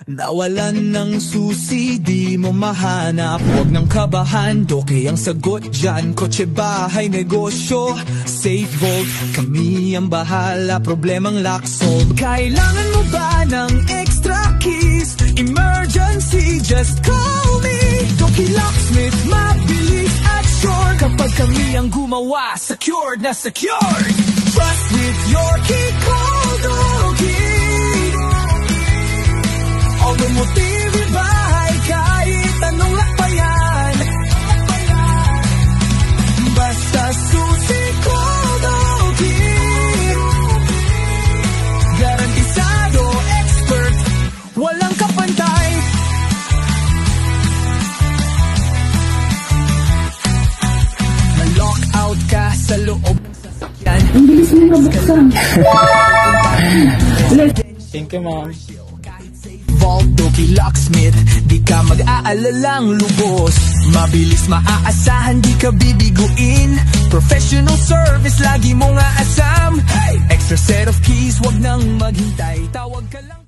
Nawalan ng susi, di mo mahanap. Huwag nang kabahan, Doki ang sagot dyan. Kotse, bahay, negosyo, safe vault, kami ang bahala. Problemang lock solve. Kailangan mo ba ng extra keys? Emergency, just call me. Doki Locksmith, mabilis at sure. Kapag kami ang gumawa, secured na secured. Trust with your key, call Doki. Automotive bahay, kahit anong lakbayan. Basta susi ko, Doki. Garantisado, expert, walang kapantay. Na-lock out ka sa loob ng sasakyan. Ang bilis mo mabuksan. Thank you, ma'am. Vault, Doki Locksmith, di ka mag-aalalang lubos. Mabilis, maaasahan, di ka bibiguin. Professional service, lagi mong aasam. Extra set of keys, wag nang maghintay. Tawag ka lang.